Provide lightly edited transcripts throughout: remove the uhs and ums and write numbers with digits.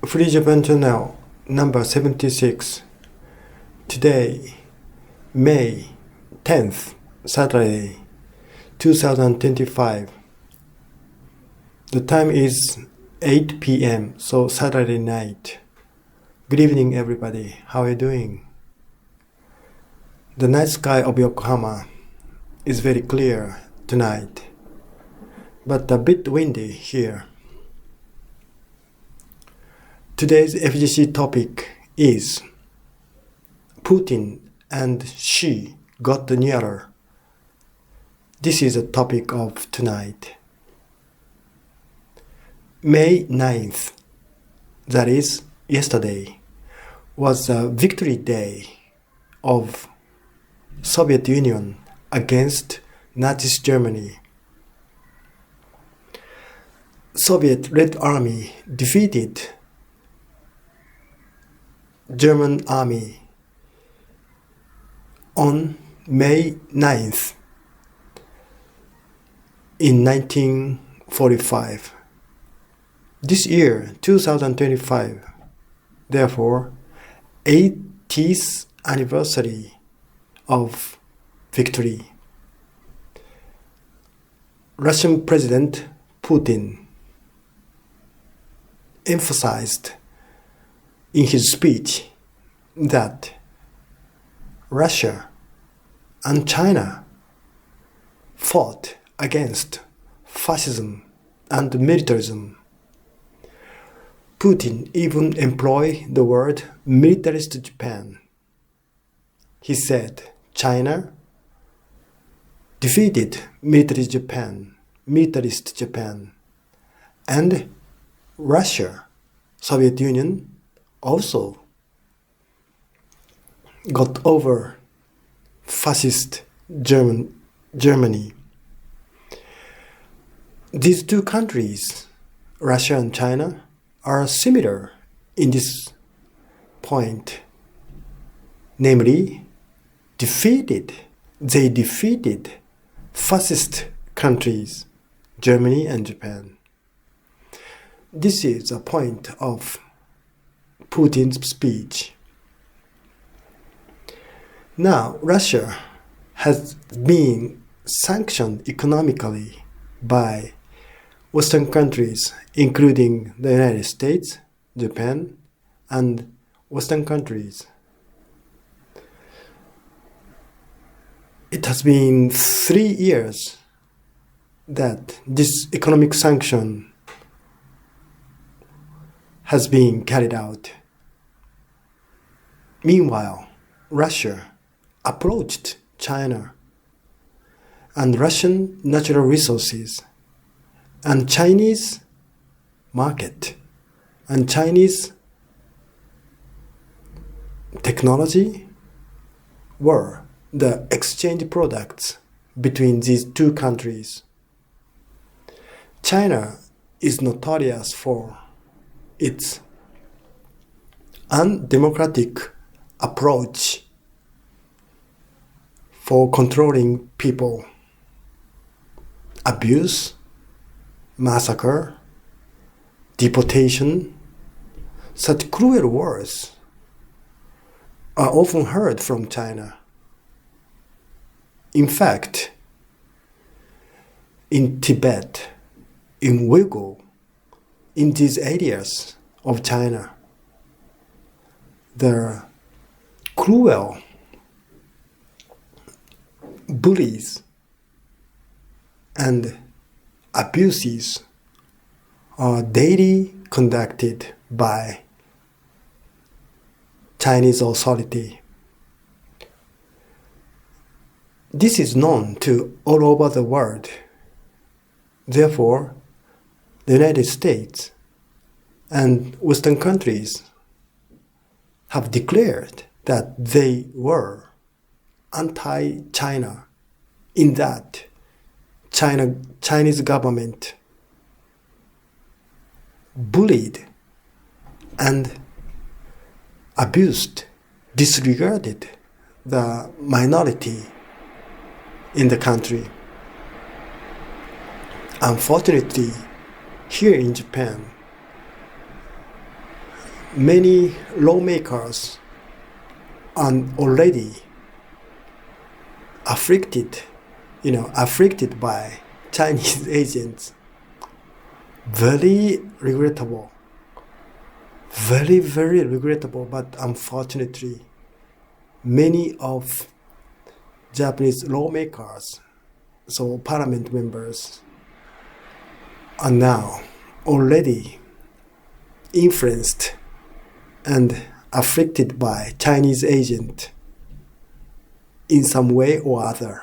Free Japan Channel number 76. Today, May 10th, Saturday, 2025. The time is 8 p.m., so Saturday night. Good evening, everybody. How are you doing? The night sky of Yokohama is very clear tonight, but a bit windy here. Today's FGC topic is Putin and Xi got nearer. This is the topic of tonight. May 9th, that is yesterday, was a victory day of Soviet Union against Nazi Germany. Soviet Red Army defeated German army on May 9th in 1945. This year, 2025, therefore, 80th anniversary of victory. Russian President Putin emphasized in his speech that Russia and China fought against fascism and militarism. Putin even employed the word militarist Japan. He said China defeated militarist Japan, and Russia, Soviet Union, also got over fascist Germany. These two countries, Russia and China, are similar in this point. Namely, they defeated fascist countries, Germany and Japan. This is a point of Putin's speech. Now, Russia has been sanctioned economically by Western countries, including the United States, Japan, and Western countries. It has been 3 years that this economic sanction has been carried out. Meanwhile, Russia approached China and Russian natural resources and Chinese market and Chinese technology were the exchange products between these two countries. China is notorious for its undemocratic approach for controlling people. Abuse, massacre, deportation, such cruel words are often heard from China. In fact, in Tibet, in Uyghur, in these areas of China, the cruel bullies and abuses are daily conducted by Chinese authority. This is known to all over the world. Therefore, the United States and Western countries have declared that they were anti-China, in that Chinese government bullied and abused, disregarded the minority in the country. Unfortunately, here in Japan, many lawmakers are already afflicted by Chinese agents. Very regrettable. Very, very regrettable, but unfortunately, many of Japanese lawmakers, so parliament members, are now already influenced and afflicted by Chinese agent in some way or other.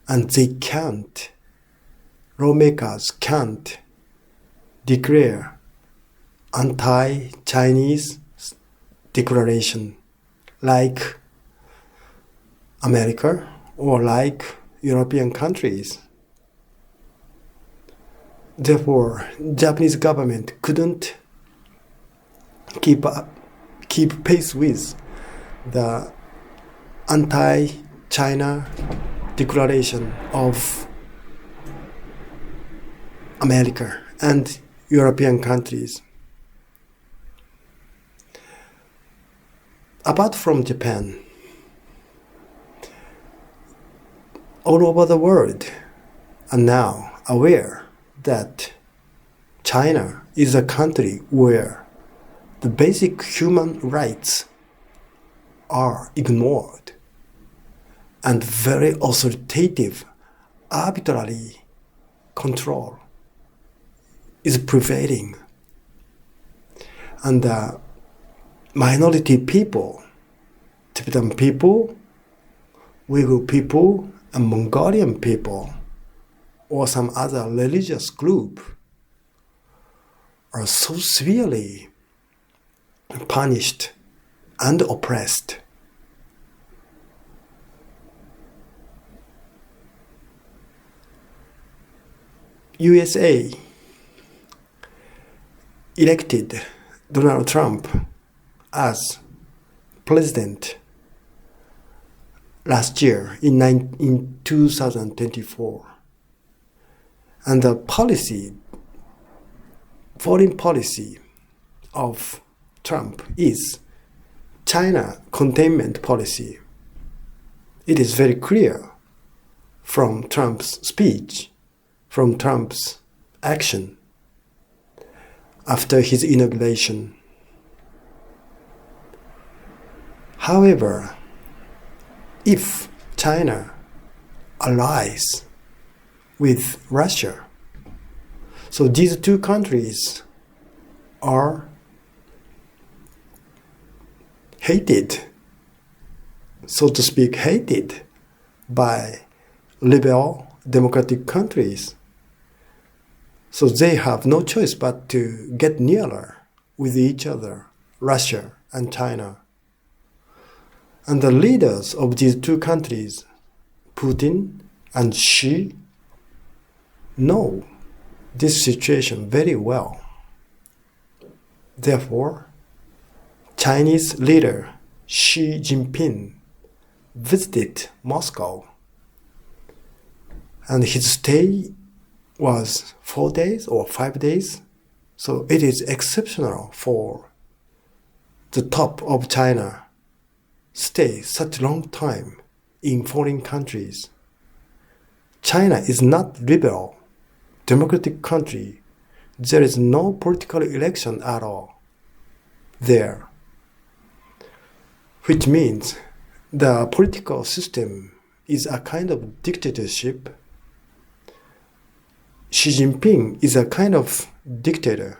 And lawmakers can't declare anti-Chinese declaration like America or like European countries. Therefore, Japanese government couldn't keep pace with the anti-China declaration of America and European countries. Apart from Japan, all over the world are now aware that China is a country where the basic human rights are ignored and very authoritative, arbitrary control is prevailing. And the minority people, Tibetan people, Uyghur people, and Mongolian people, or some other religious group, are so severely punished and oppressed. USA elected Donald Trump as president last year in 2024. And the foreign policy of Trump is China containment policy. It is very clear from Trump's speech, from Trump's action after his inauguration. However, if China allies with Russia, so these two countries are hated, so to speak, hated by liberal democratic countries. So they have no choice but to get nearer with each other, Russia and China. And the leaders of these two countries, Putin and Xi, know this situation very well. Therefore, Chinese leader Xi Jinping visited Moscow, and his stay was 4 days or 5 days. So it is exceptional for the top of China stay such long time in foreign countries. China is not liberal, democratic country. There is no political election at all there, which means the political system is a kind of dictatorship. Xi Jinping is a kind of dictator.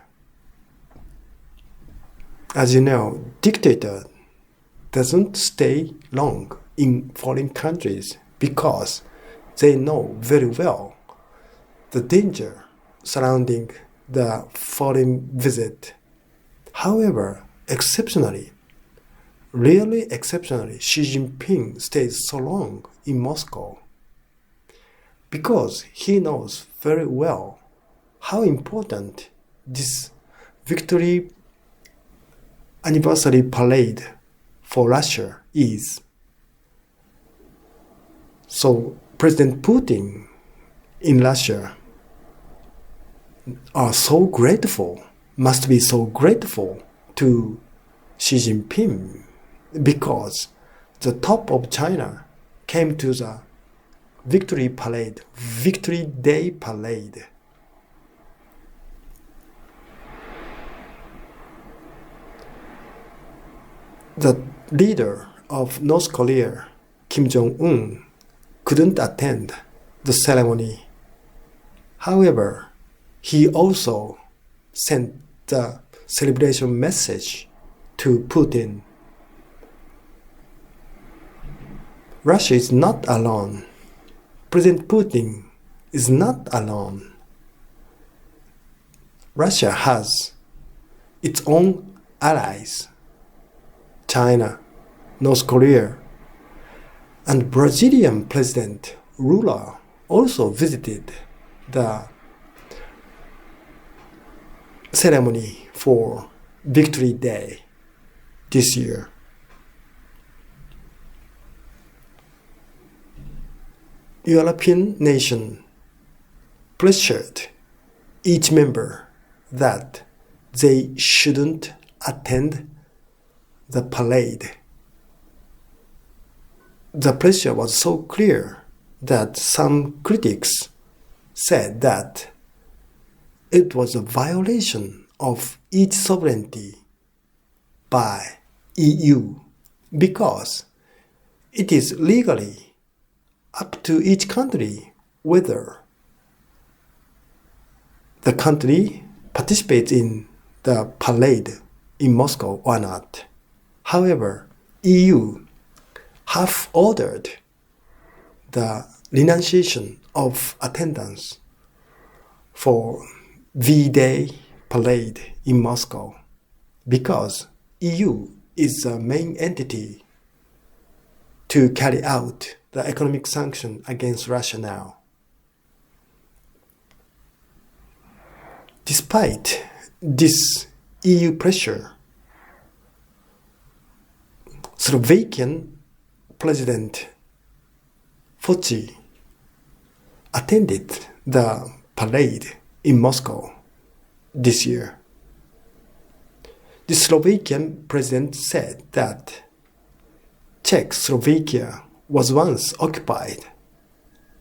As you know, dictator doesn't stay long in foreign countries because they know very well the danger surrounding the foreign visit. However, exceptionally, really exceptionally, Xi Jinping stays so long in Moscow because he knows very well how important this victory anniversary parade for Russia is. So President Putin in Russia are so grateful, must be so grateful to Xi Jinping because the top of China came to the Victory Day Parade. The leader of North Korea, Kim Jong-un, couldn't attend the ceremony. However, he also sent the celebration message to Putin. Russia is not alone. President Putin is not alone. Russia has its own allies, China, North Korea, and Brazilian President Lula also visited the ceremony for Victory Day this year. European nation pressured each member that they shouldn't attend the parade. The pressure was so clear that some critics said that it was a violation of each sovereignty by EU because it is legally up to each country whether the country participates in the parade in Moscow or not. However, EU have ordered the renunciation of attendance for V-Day parade in Moscow because EU is the main entity to carry out the economic sanction against Russia now. Despite this EU pressure, Slovakian President Putin attended the parade in Moscow this year. The Slovakian president said that Czechoslovakia was once occupied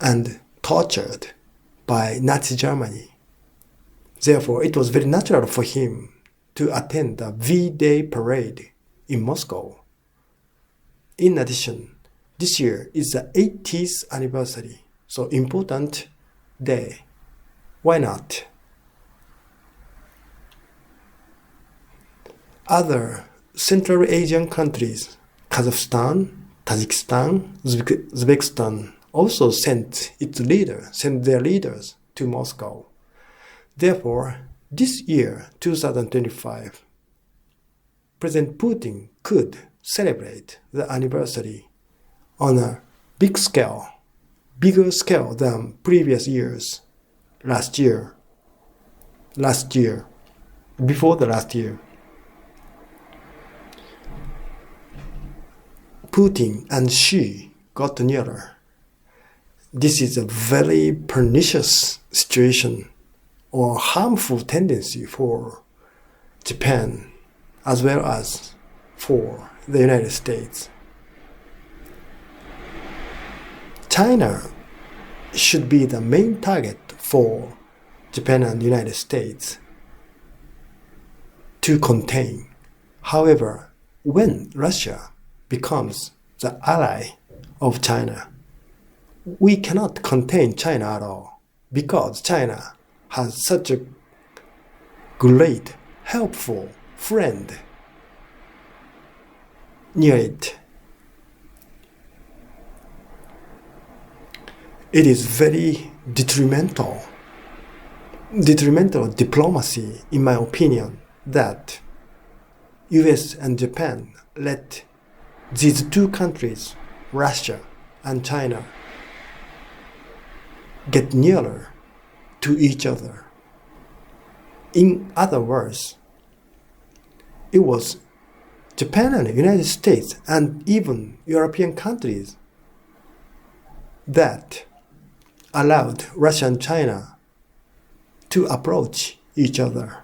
and tortured by Nazi Germany. Therefore, it was very natural for him to attend the V-Day parade in Moscow. In addition, this year is the 80th anniversary, so important day. Why not? Other Central Asian countries, Kazakhstan, Tajikistan, Uzbekistan, also sent their leaders to Moscow. Therefore, this year, 2025, President Putin could celebrate the anniversary on a bigger scale than previous years, before the last year. Putin and Xi got nearer. This is a very pernicious situation or harmful tendency for Japan as well as for the United States. China should be the main target for Japan and the United States to contain. However, when Russia becomes the ally of China, we cannot contain China at all because China has such a great, helpful friend near it. It is very detrimental diplomacy, in my opinion, that US and Japan let these two countries, Russia and China, get nearer to each other. In other words, it was Japan and the United States and even European countries that allowed Russia and China to approach each other.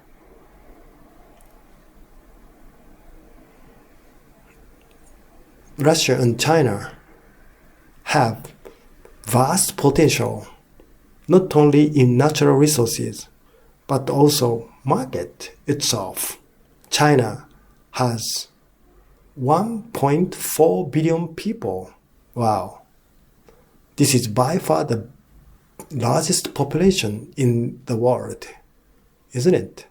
Russia and China have vast potential, not only in natural resources, but also market itself. China has 1.4 billion people. Wow. This is by far the largest population in the world, isn't it?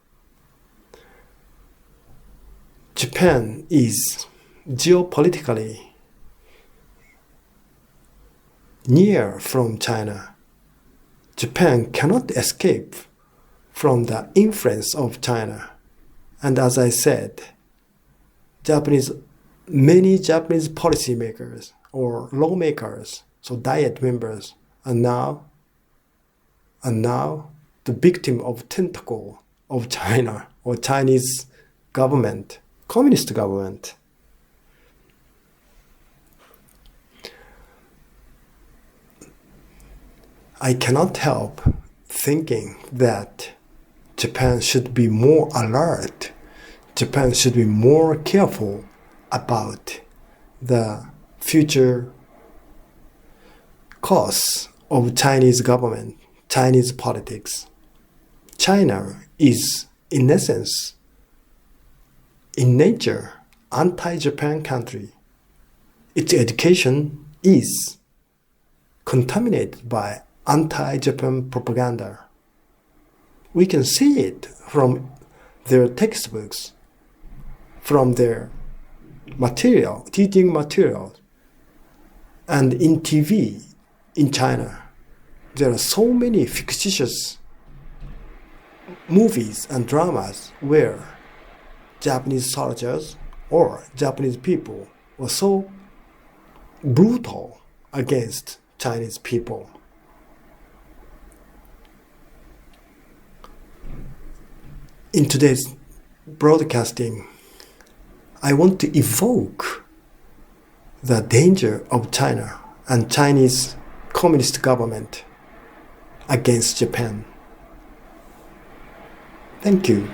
Japan is geopolitically near from China. Japan cannot escape from the influence of China. And as I said, many Japanese policymakers or lawmakers, so Diet members, are now the victim of tentacle of China or Chinese government, communist government. I cannot help thinking that Japan should be more alert. Japan should be more careful about the future course of Chinese government, Chinese politics. China is, in essence, in nature, anti-Japan country. Its education is contaminated by anti-Japan propaganda. We can see it from their textbooks, from their material, teaching materials, and in TV in China. There are so many fictitious movies and dramas where Japanese soldiers or Japanese people were so brutal against Chinese people. In today's broadcasting, I want to evoke the danger of China and Chinese communist government against Japan. Thank you.